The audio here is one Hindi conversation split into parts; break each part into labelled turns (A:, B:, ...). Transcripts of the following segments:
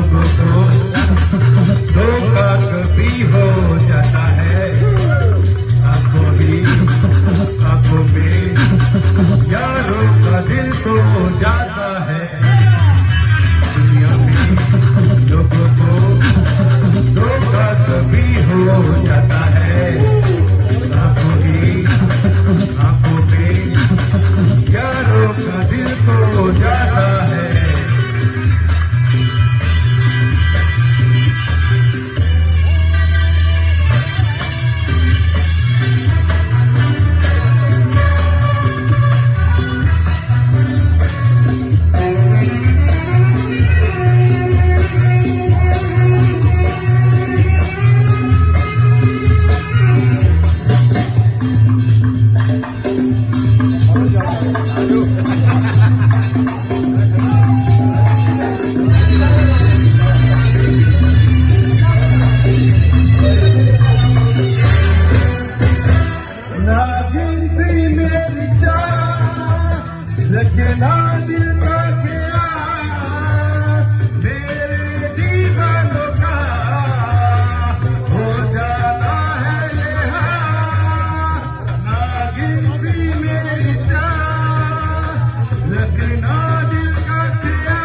A: लोगों को धोखा कभी हो जाता है, आंखों में यारों का दिल तो जाता है। दुनिया में लोगों को धोखा कभी हो जाता है, आंखों में यारों का दिल तो जाता है। लगना दिल का क्या मेरे दीवानों का हो जाता है ये नागिन सी मेरी जान। लगना दिल का क्या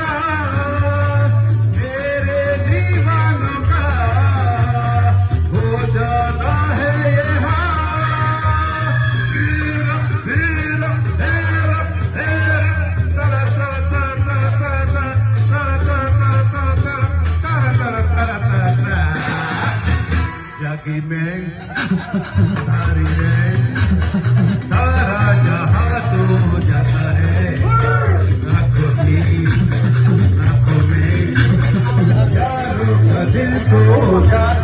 A: मेरे दीवानों का हो जाता है ये जागी में सारी है, सारा जहां सो जाता है। आंखों में यारों का दिल सो जाता है।